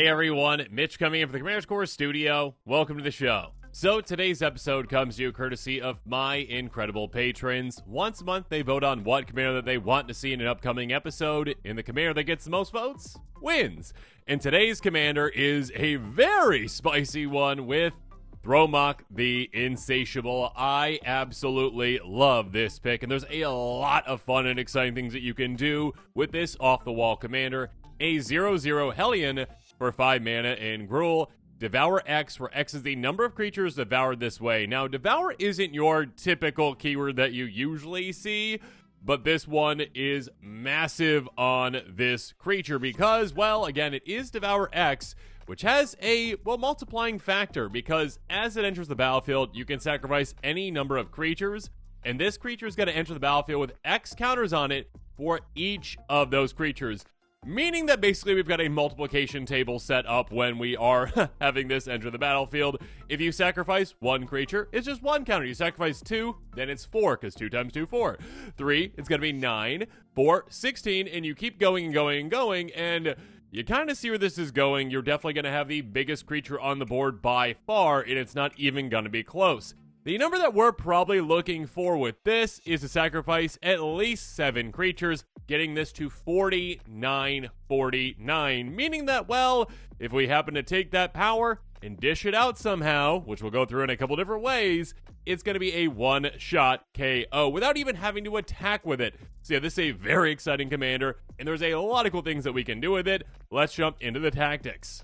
Hey everyone, Mitch coming in from the Commander's Core studio. Welcome to the show. So today's episode comes to you courtesy of my incredible patrons. Once a month, they vote on what commander that they want to see in an upcoming episode, and the commander that gets the most votes wins. And today's commander is a very spicy one with Thromok the Insatiable. I absolutely love this pick, and there's a lot of fun and exciting things that you can do with this off-the-wall commander. A 0/0 Hellion for 5 mana in Gruul. Devour X, where X is the number of creatures devoured this way. Now, Devour isn't your typical keyword that you usually see, but this one is massive on this creature because, well, again, it is Devour X, which has a, multiplying factor because as it enters the battlefield, you can sacrifice any number of creatures, and this creature is going to enter the battlefield with X counters on it for each of those creatures. Meaning that basically we've got a multiplication table set up when we are having this enter the battlefield. If you sacrifice one creature, it's just one counter. You sacrifice 2, then it's 4, because 2 times 2, 4. 3, it's going to be 9, 4, 16, and you keep going and going and going, and you kind of see where this is going. You're definitely going to have the biggest creature on the board by far, and it's not even going to be close. The number that we're probably looking for with this is to sacrifice at least 7 creatures, getting this to 49, meaning that, well, if we happen to take that power and dish it out somehow, which we'll go through in a couple different ways, it's going to be a one-shot KO without even having to attack with it. So yeah, this is a very exciting commander, and there's a lot of cool things that we can do with it. Let's jump into the tactics.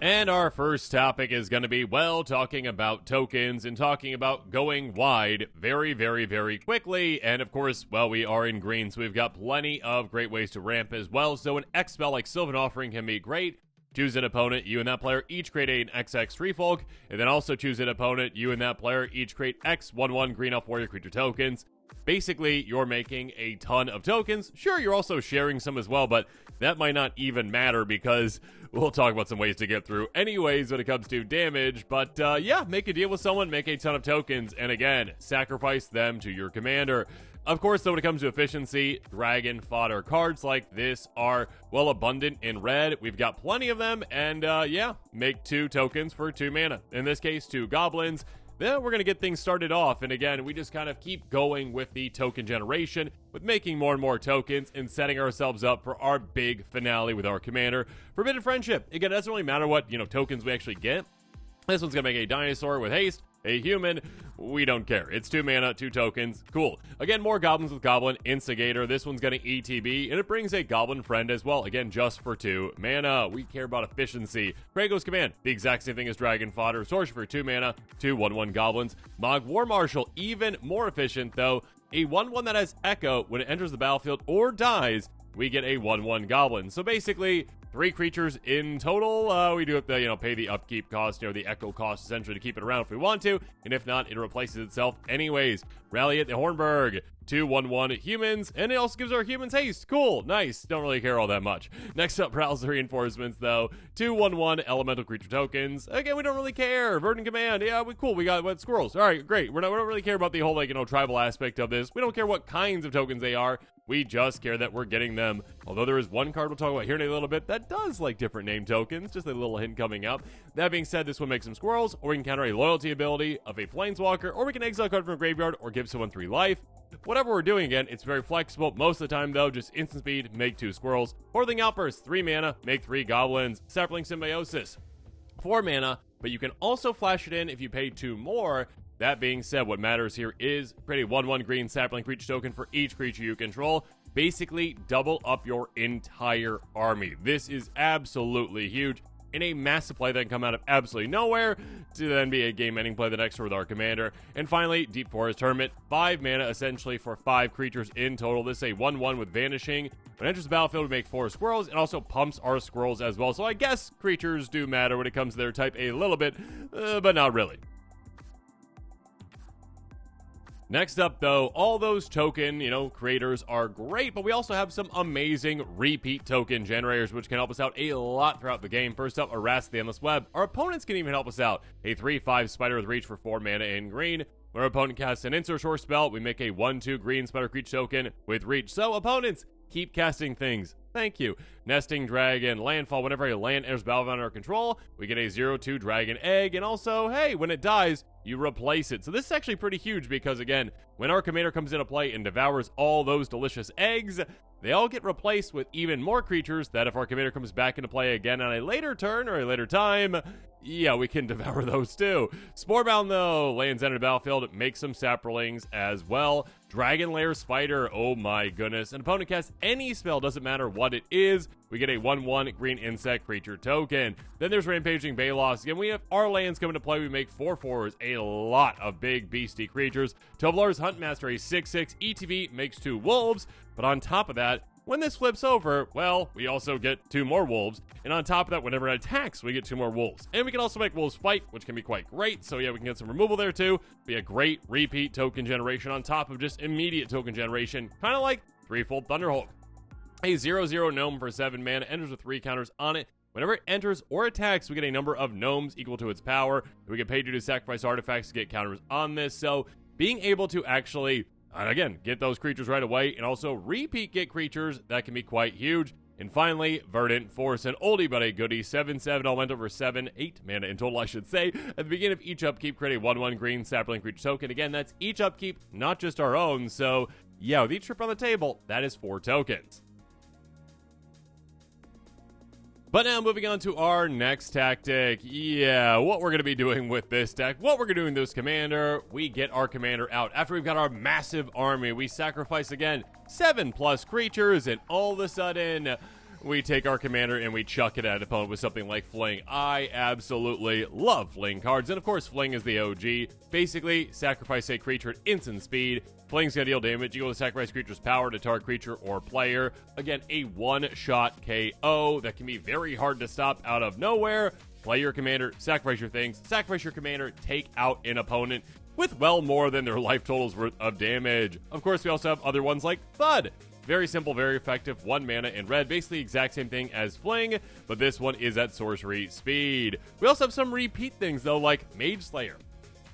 And our first topic is going to be, talking about tokens and talking about going wide very, very, very quickly. And of course, we are in green, so we've got plenty of great ways to ramp as well. So an X spell like Sylvan Offering can be great. Choose an opponent, you and that player each create an XX Tree Folk, and then also choose an opponent, you and that player each create X 1/1 Green Elf Warrior creature tokens. Basically, you're making a ton of tokens. Sure, you're also sharing some as well, but that might not even matter because we'll talk about some ways to get through anyways when it comes to damage. But yeah, make a deal with someone, make a ton of tokens, and again, sacrifice them to your commander. Of course, though, when it comes to efficiency, dragon fodder cards like this are, abundant in red. We've got plenty of them, and yeah, make 2 tokens for 2 mana. In this case, 2 goblins. Then we're going to get things started off, and again, we just kind of keep going with the token generation, with making more and more tokens, and setting ourselves up for our big finale with our commander. Forbidden Friendship. Again, it doesn't really matter what, tokens we actually get. This one's going to make a dinosaur with haste, a human. We don't care. It's 2 mana, 2 tokens. Cool. Again, more goblins with Goblin Instigator. This one's going to ETB, and it brings a goblin friend as well. Again, just for 2 mana. We care about efficiency. Kratos Command, the exact same thing as Dragon Fodder. Sorcery for 2 mana, 2 1/1 goblins. Mog War Marshal, even more efficient though. A 1/1 that has Echo. When it enters the battlefield or dies, we get a 1/1 goblin. So basically, 3 creatures in total. We do have to, pay the upkeep cost, the echo cost essentially to keep it around if we want to, and if not, it replaces itself anyways. Rally at the Hornburg, 2 1/1 humans, and it also gives our humans haste. Cool, nice. Don't really care all that much. Next up, Prowl's Reinforcements though, 2 1/1 elemental creature tokens. Again, we don't really care. Verdant Command, yeah, cool. We got squirrels. All right, great. We don't really care about the whole tribal aspect of this. We don't care what kinds of tokens they are. We just care that we're getting them. Although there is one card we'll talk about here in a little bit that does like different name tokens. Just a little hint coming up. That being said, this one makes some squirrels, or we can counter a loyalty ability of a planeswalker, or we can exile a card from a graveyard, or give someone 3 life. Whatever we're doing, again, it's very flexible. Most of the time, though, just instant speed, make 2 squirrels. Hordeling Outburst, 3 mana, make 3 goblins. Sapling Symbiosis, 4 mana, but you can also flash it in if you pay 2 more. That being said, what matters here is create a 1/1 green sapling creature token for each creature you control. Basically, double up your entire army. This is absolutely huge. In a massive play that can come out of absolutely nowhere to then be a game-ending play the next turn with our commander. And finally, Deep Forest Hermit, 5 mana essentially for 5 creatures in total. This is a 1/1 with Vanishing. When it enters the battlefield, we make 4 squirrels. It also pumps our squirrels as well. So I guess creatures do matter when it comes to their type a little bit, but not really. Next up, though, all those token, creators are great, but we also have some amazing repeat token generators, which can help us out a lot throughout the game. First up, Harass the Endless Web. Our opponents can even help us out. A 3/5 spider with reach for 4 mana in green. When our opponent casts an instant short spell, we make a 1/2 green spider creature token with reach. So, opponents, keep casting things. Thank you. Nesting Dragon, Landfall. Whenever a land enters battlefield under our control, we get a 0/2 Dragon Egg. And also, hey, when it dies, you replace it. So this is actually pretty huge because, again, when our commander comes into play and devours all those delicious eggs, they all get replaced with even more creatures that if our commander comes back into play again on a later turn or a later time, yeah, we can devour those too. Sporebound, though, lands enter the battlefield, makes some saplings as well. Dragon Lair Spider, oh my goodness. An opponent casts any spell, doesn't matter what it is. We get a 1/1 green insect creature token. Then there's Rampaging Balos. Again, we have our lands coming to play. We make 4/4s, a lot of big beastie creatures. Tovolar's Huntmaster, a 6/6 ETB, makes 2 wolves. But on top of that, when this flips over, well, we also get 2 more wolves. And on top of that, whenever it attacks, we get 2 more wolves. And we can also make wolves fight, which can be quite great. So yeah, we can get some removal there too. Be a great repeat token generation on top of just immediate token generation. Kind of like Threefold Thunderhulk. A 0/0 gnome for 7 mana, enters with 3 counters on it. Whenever it enters or attacks, we get a number of gnomes equal to its power. We get paid to sacrifice artifacts to get counters on this. So being able to actually, again, get those creatures right away and also repeat get creatures, that can be quite huge. And finally, Verdant Force, an oldie but a goodie, 7/7 elemental for 8 mana in total, I should say. At the beginning of each upkeep, create a 1/1 green sapling creature token. Again, that's each upkeep, not just our own. So yeah, with each trip on the table, that is 4 tokens. But now moving on to our next tactic. Yeah, what we're going to be doing with this deck, what we're going to do in this commander, we get our commander out. After we've got our massive army, we sacrifice again 7+ creatures, and all of a sudden, we take our commander and we chuck it at an opponent with something like Fling. I absolutely love Fling cards, and of course, Fling is the OG. Basically, sacrifice a creature at instant speed. Fling's gonna deal damage. You will sacrifice creature's power to target creature or player. Again, a one-shot KO that can be very hard to stop out of nowhere. Play your commander, sacrifice your things, sacrifice your commander, take out an opponent with well more than their life total's worth of damage. Of course, we also have other ones like Thud. Very simple, very effective, 1 mana in red. Basically the exact same thing as Fling, but this one is at sorcery speed. We also have some repeat things, though, like Mage Slayer.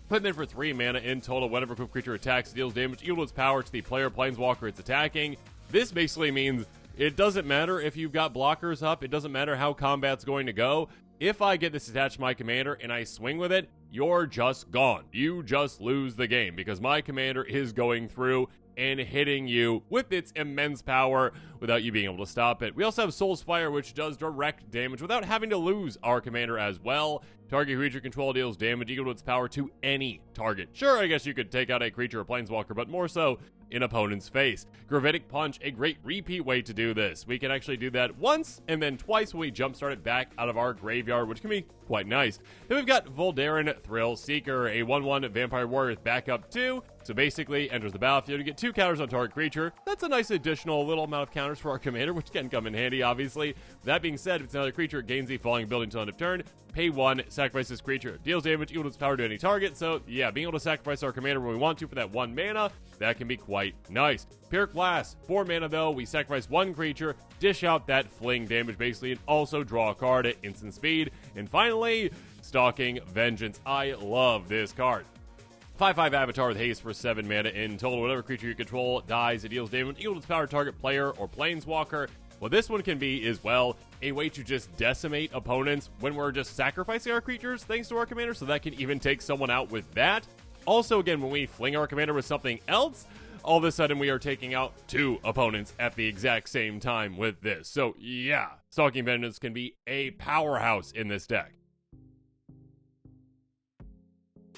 Put them in for 3 mana in total. Whenever a creature attacks, deals damage equal to its power to the player planeswalker it's attacking. This basically means it doesn't matter if you've got blockers up. It doesn't matter how combat's going to go. If I get this attached to my commander and I swing with it, you're just gone. You just lose the game because my commander is going through and hitting you with its immense power without you being able to stop it. We also have Soul's Fire, which does direct damage without having to lose our commander as well. Target creature control deals damage equal to its power to any target. Sure, I guess you could take out a creature or planeswalker, but more so in opponent's face. Gravitic Punch, a great repeat way to do this. We can actually do that once and then twice when we jumpstart it back out of our graveyard, which can be quite nice. Then we've got Voldaren Thrill Seeker, a 1/1 Vampire Warrior with backup 2. So basically, enters the battlefield, you get 2 counters on target creature. That's a nice additional little amount of counters for our commander, which can come in handy, obviously. That being said, if it's another creature, it gains the falling ability until end of turn. Pay 1, sacrifice this creature. Deals damage equal to its power to any target. So yeah, being able to sacrifice our commander when we want to for that 1 mana, that can be quite nice. Pyrrhic Blast, 4 mana though. We sacrifice 1 creature, dish out that Fling damage basically, and also draw a card at instant speed. And finally, Stalking Vengeance. I love this card. 5/5 Avatar with haste for 7 mana in total. Whatever creature you control dies, it deals damage equal to its power target player or planeswalker. What this one can be is, well, a way to just decimate opponents when we're just sacrificing our creatures thanks to our commander, so that can even take someone out with that. Also, again, when we fling our commander with something else, all of a sudden we are taking out 2 opponents at the exact same time with this. So yeah, Stalking Vengeance can be a powerhouse in this deck.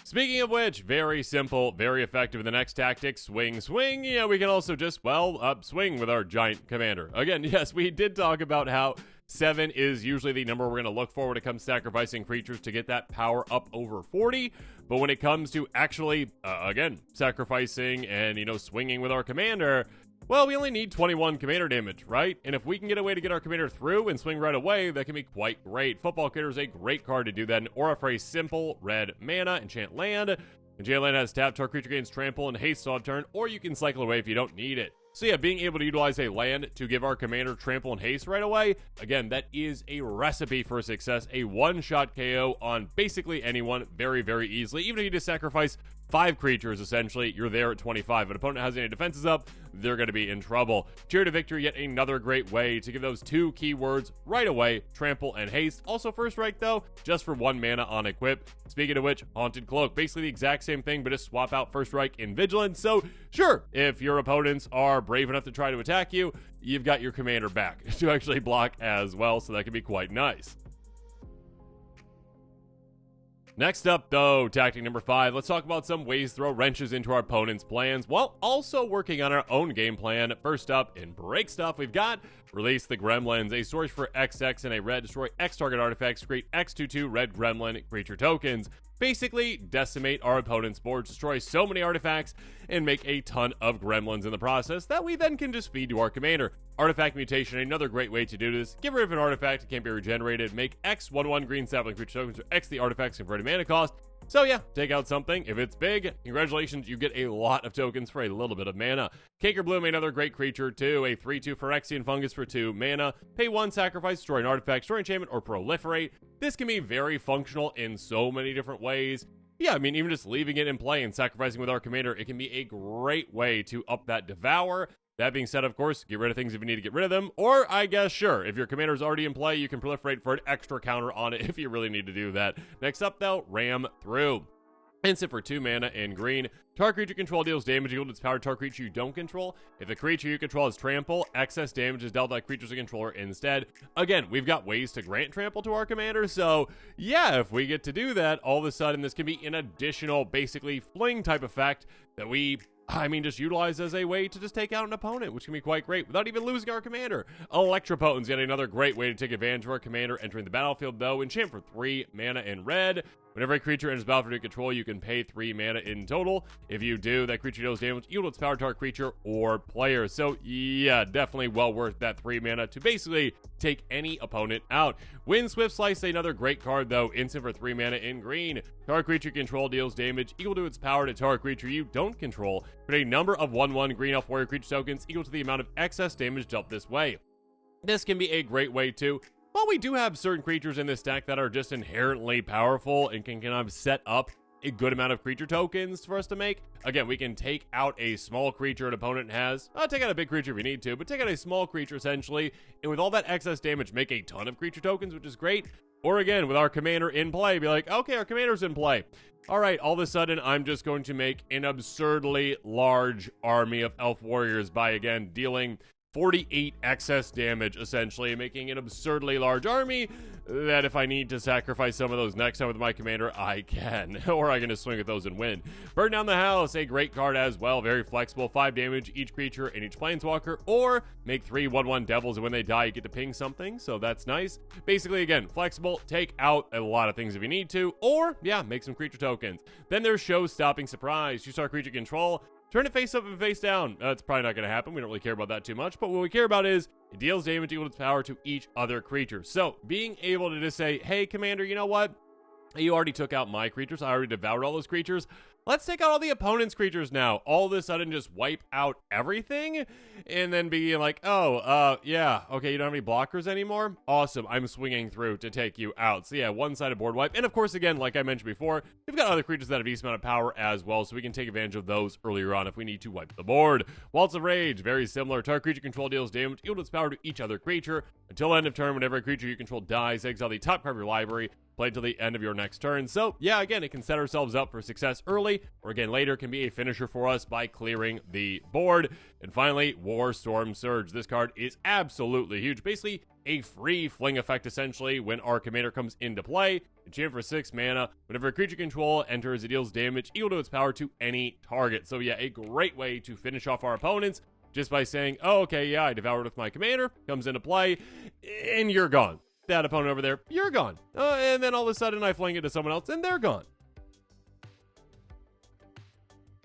Speaking of which, very simple, very effective in the next tactic, swing, swing. Yeah, we can also just, well, swing with our giant commander. Again, yes, we did talk about how 7 is usually the number we're going to look for when it comes to sacrificing creatures to get that power up over 40. But when it comes to actually, again, sacrificing and, swinging with our commander, well, we only need 21 commander damage, right? And if we can get a way to get our commander through and swing right away, that can be quite great. Football Critter is a great card to do that. An aura for a simple red mana, enchant land. Enchant land has tap, target creature gains trample and haste on turn, or you can cycle away if you don't need it. So yeah, being able to utilize a land to give our commander trample and haste right away, again, that is a recipe for success. A one-shot KO on basically anyone very, very easily. Even if you just sacrifice 5 creatures, essentially, you're there at 25. If an opponent has any defenses up, they're going to be in trouble. Cheer to Victory, yet another great way to give those 2 keywords right away, Trample and Haste. Also, First Strike, though, just for 1 mana on Equip. Speaking of which, Haunted Cloak, basically the exact same thing, but just swap out First Strike in Vigilance. So, sure, if your opponents are brave enough to try to attack you, you've got your commander back to actually block as well, so that can be quite nice. Next up, though, tactic number 5, let's talk about some ways to throw wrenches into our opponent's plans while also working on our own game plan. First up, in break stuff, we've got Release the Gremlins, a source for XX and a red, destroy X target artifacts, create X/2/2 red gremlin creature tokens. Basically, decimate our opponent's board, destroy so many artifacts, and make a ton of gremlins in the process that we then can just feed to our commander. Artifact Mutation, another great way to do this. Get rid of an artifact that can't be regenerated. Make X 1/1 green sapling creature tokens, or X the artifact's converted mana cost. So yeah, take out something. If it's big, congratulations, you get a lot of tokens for a little bit of mana. Canker Bloom, another great creature too. A 3/2 Phyrexian Fungus for 2 mana. Pay 1, sacrifice, destroy an artifact, destroy enchantment, or proliferate. This can be very functional in so many different ways. Yeah, I mean, even just leaving it in play and sacrificing with our commander, it can be a great way to up that Devour. That being said, of course, get rid of things if you need to get rid of them. Or, I guess, sure, if your commander is already in play, you can proliferate for an extra counter on it if you really need to do that. Next up, though, Ram Through. Instant for 2 mana in green. Target creature control deals damage equal to its power to target creature you don't control. If the creature you control has trample, excess damage is dealt by creatures a controller instead. Again, we've got ways to grant trample to our commander, so yeah, if we get to do that, all of a sudden this can be an additional, basically, fling type effect that we just utilize as a way to just take out an opponent, which can be quite great without even losing our commander. Electropotence, yet another great way to take advantage of our commander entering the battlefield, though. Enchant for 3 mana in red. Whenever a creature enters battlefield under control, you can pay 3 mana in total. If you do, that creature deals damage equal to its power target creature or player. So yeah, definitely well worth that 3 mana to basically take any opponent out. Windswift Slice, another great card, though. Instant for 3 mana in green. Target creature control deals damage equal to its power to target creature you don't control. Create a number of 1/1 green elf warrior creature tokens equal to the amount of excess damage dealt this way. This can be a great way to, while we do have certain creatures in this deck that are just inherently powerful and can kind of set up a good amount of creature tokens for us to make. Again, we can take out a small creature an opponent has. Take out a big creature if you need to, but take out a small creature essentially, and with all that excess damage, make a ton of creature tokens, which is great. Or again, with our commander in play, be like, okay, our commander's in play. All right, all of a sudden, I'm just going to make an absurdly large army of elf warriors by, again, dealing 48 excess damage, essentially, making an absurdly large army that if I need to sacrifice some of those next time with my commander, I can. Or I can just swing with those and win. Burn Down the House, a great card as well. Very flexible. 5 damage each creature and each planeswalker. Or make 3 1/1 devils, and when they die, you get to ping something. So that's nice. Basically, again, flexible. Take out a lot of things if you need to. Or, yeah, make some creature tokens. Then there's Show-Stopping Surprise. You start creature control. Turn it face up and face down. It's probably not going to happen. We don't really care about that too much. But what we care about is it deals damage equal to its power to each other creature. So being able to just say, hey, commander, you know what? You already took out my creatures. I already devoured all those creatures. Let's take out all the opponent's creatures now. All of a sudden, just wipe out everything. And then be like, yeah, okay, you don't have any blockers anymore? Awesome, I'm swinging through to take you out. So yeah, one-sided board wipe. And of course, again, like I mentioned before, we've got other creatures that have a decent amount of power as well, so we can take advantage of those earlier on if we need to wipe the board. Waltz of Rage, very similar. Target creature control deals damage equal to its power to each other creature. Until end of turn, whenever a creature you control dies, exile the top card of your library. Play until the end of your next turn. So yeah, again, it can set ourselves up for success early, or again later can be a finisher for us by clearing the board. And finally, War Storm Surge. This card is absolutely huge. Basically a free fling effect essentially when our commander comes into play. Enchant for 6 mana. Whenever a creature control enters, it deals damage equal to its power to any target. So yeah, a great way to finish off our opponents just by saying, oh, okay, yeah, I devoured with my commander, comes into play, and you're gone. That opponent over there, you're gone. And then all of a sudden I fling it to someone else and they're gone.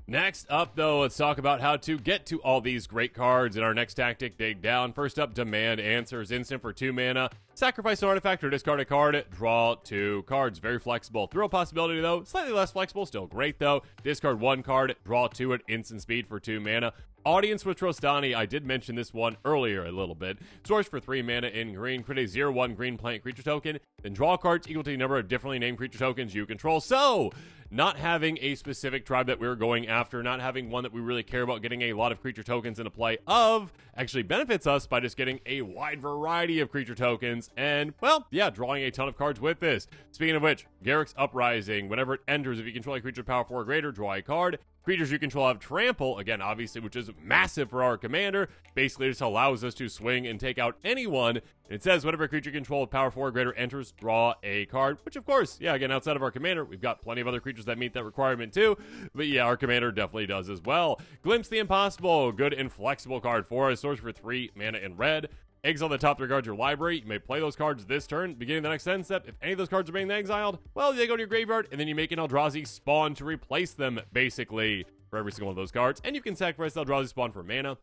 Next up, though, let's talk about how to get to all these great cards in our next tactic, Dig Down. First up, Demand Answers. Instant for 2 mana. Sacrifice an artifact or discard a card. Draw 2 cards. Very flexible. Throw possibility, though. Slightly less flexible. Still great, though. Discard 1 card. Draw 2 at instant speed for 2 mana. Audience with Trostani, I did mention this one earlier a little bit. Source for 3 mana in green, create a 0/1 green plant creature token, then draw cards equal to the number of differently named creature tokens you control. So, not having a specific tribe that we're going after, not having one that we really care about getting a lot of creature tokens into play of, actually benefits us by just getting a wide variety of creature tokens, and, well, yeah, drawing a ton of cards with this. Speaking of which, Garruk's Uprising, whenever it enters, if you control a creature power 4 or greater, draw a card. Creatures you control have trample, again, obviously, which is massive for our commander. Basically, just allows us to swing and take out anyone. And it says, whatever creature you control with power 4 or greater enters, draw a card. Which, of course, yeah, again, outside of our commander, we've got plenty of other creatures that meet that requirement, too. But yeah, our commander definitely does as well. Glimpse the Impossible, good and flexible card for us. Source for 3 mana in red. Exile the top 3 cards of your library. You may play those cards this turn. Beginning of the next end step, if any of those cards are being exiled, well, they go to your graveyard, and then you make an Eldrazi spawn to replace them, basically, for every single one of those cards. And you can sacrifice the Eldrazi spawn for mana.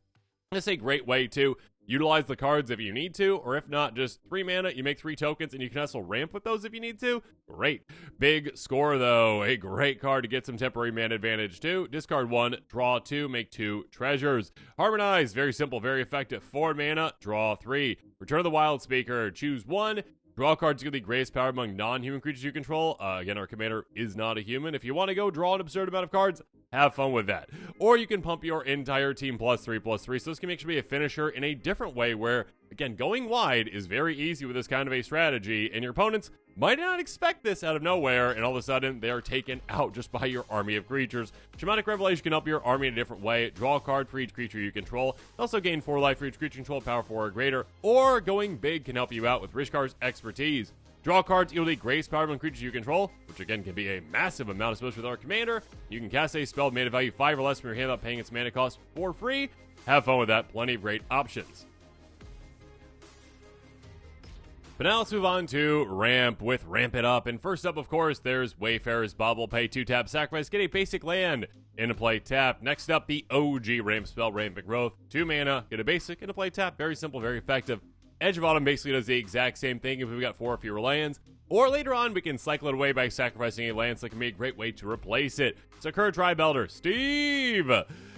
That's a great way to utilize the cards if you need to, or if not, just 3 mana, you make 3 tokens, and you can also ramp with those if you need to. Great. Big score, though. A great card to get some temporary mana advantage, too. Discard 1, draw 2, make 2 treasures. Harmonize, very simple, very effective. 4 mana, draw 3. Return of the Wild Speaker, choose 1. Draw cards give the greatest power among non-human creatures you control. Again, our commander is not a human. If you want to go draw an absurd amount of cards, have fun with that. Or you can pump your entire team +3/+3. So this can actually be a finisher in a different way where, again, going wide is very easy with this kind of a strategy. And your opponents might not expect this out of nowhere. And all of a sudden, they are taken out just by your army of creatures. Shamanic Revelation can help your army in a different way. Draw a card for each creature you control. Also gain 4 life for each creature you control, power 4 or greater. Or going big can help you out with Rishkar's Expertise. Draw cards equal to greatest power among creatures you control, which again can be a massive amount, especially with our commander. You can cast a spell mana value 5 or less from your hand without paying its mana cost for free. Have fun with that. Plenty of great options. But now let's move on to Ramp with Ramp It Up. And first up, of course, there's Wayfarer's Bauble. Pay 2 tap, sacrifice, get a basic land. Into play, tap. Next up, the OG ramp spell, Rampant Growth. 2 mana, get a basic, into play, tap. Very simple, very effective. Edge of Autumn basically does the exact same thing if we've got 4 or fewer lands. Or later on, we can cycle it away by sacrificing a land, so it can be a great way to replace it. Sakura Tribe Elder, Steve!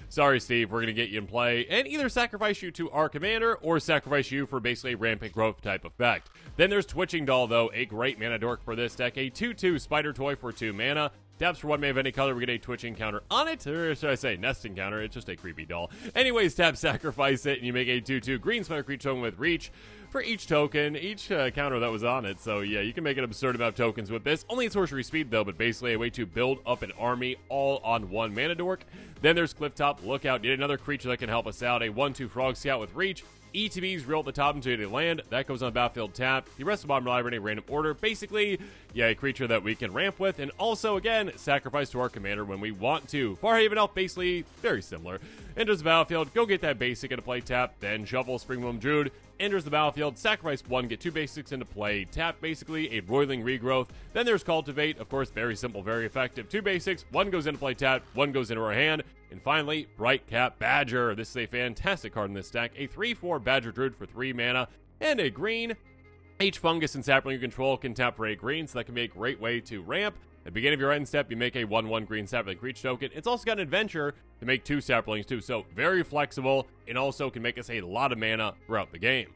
Sorry, Steve, we're going to get you in play and either sacrifice you to our commander or sacrifice you for basically a Rampant Growth type effect. Then there's Twitching Doll, though, a great mana dork for this deck. A 2/2 Spider Toy for 2 mana. Taps for 1 mana of any color, we get a twitching counter on it, or should I say nesting counter, it's just a creepy doll. Anyways, tap, sacrifice it, and you make a 2/2 green spider creature token with reach for each token, each counter that was on it. So yeah, you can make an absurd amount of tokens with this. Only at sorcery speed though, but basically a way to build up an army all on 1 mana dork. Then there's Clifftop Lookout, yet another creature that can help us out, a 1/2 Frog Scout with reach. ETBs real at the top into a land. That goes on the battlefield tap. The rest of the bottom library in a random order. Basically, yeah, a creature that we can ramp with. And also, again, sacrifice to our commander when we want to. Farhaven Elf, basically, very similar. Enters the battlefield, go get that basic into play tap. Then Shuffle, Springwhelm Druid. Enters the battlefield, sacrifice 1, get 2 basics into play, tap, basically a Roiling Regrowth. Then there's Cultivate, of course, very simple, very effective. 2 basics, 1 goes into play tap, 1 goes into our hand. And finally, Bright Cap Badger. This is a fantastic card in this deck. A 3/4 Badger Druid for 3 mana and a green. Each fungus and sapling you control can tap for a green, so that can be a great way to ramp. At the beginning of your end step, you make a 1/1 green sapling creature token. It's also got an adventure to make 2 saplings too, so very flexible, and also can make us a lot of mana throughout the game.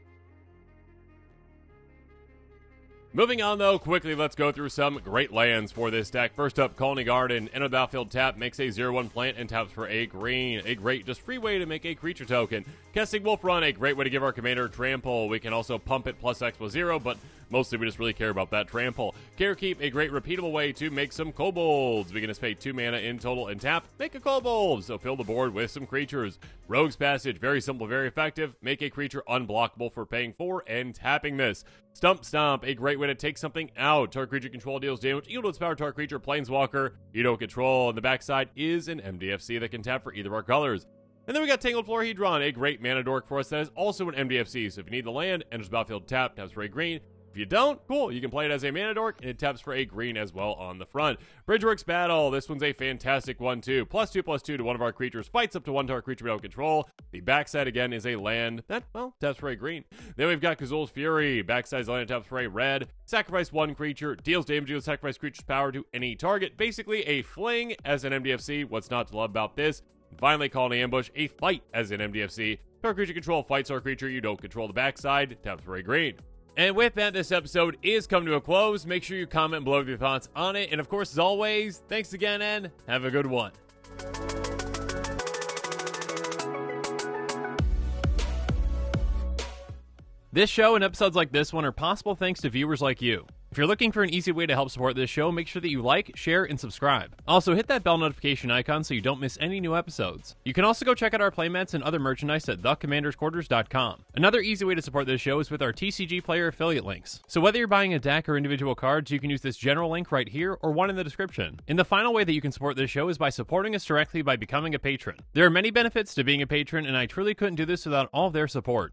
Moving on, though, quickly, let's go through some great lands for this deck. First up, Colony Garden. Enter the battlefield, tap, makes a 0/1 plant, and taps for a green. A great, just free way to make a creature token. Kesting Wolf Run, a great way to give our commander trample. We can also pump it +X+0, but mostly we just really care about that trample. Carekeep, a great repeatable way to make some kobolds. We can just pay 2 mana in total and tap, make a kobold. So fill the board with some creatures. Rogue's Passage, very simple, very effective. Make a creature unblockable for paying 4 and tapping this. Stump Stomp, a great way to take something out. Target creature control deals damage equal to its power. Target creature, Planeswalker, you don't control. And the backside is an MDFC that can tap for either of our colors. And then we got Tangled Florahedron, a great mana dork for us that is also an MDFC. So if you need the land, enters battlefield, tap, taps for a green. If you don't, cool, you can play it as a mana dork, and it taps for a green as well on the front. Bridgeworks Battle, this one's a fantastic one too. +2/+2 to one of our creatures, fights up to 1 target creature we don't control. The backside again is a land that, well, taps for a green. Then we've got Kazul's Fury, backside's land taps for a red. Sacrifice 1 creature, deals damage to sacrifice creature's power to any target. Basically a fling as an MDFC. What's not to love about this? And finally, call an ambush a fight as in MDFC. Target creature control fights our creature you don't control the backside. Tap 3 green. And with that, this episode is coming to a close. Make sure you comment below with your thoughts on it. And of course, as always, thanks again and have a good one. This show and episodes like this one are possible thanks to viewers like you. If you're looking for an easy way to help support this show, make sure that you like, share, and subscribe. Also, hit that bell notification icon so you don't miss any new episodes. You can also go check out our playmats and other merchandise at thecommandersquarters.com. Another easy way to support this show is with our TCG player affiliate links. So whether you're buying a deck or individual cards, you can use this general link right here or one in the description. And the final way that you can support this show is by supporting us directly by becoming a patron. There are many benefits to being a patron, and I truly couldn't do this without all of their support.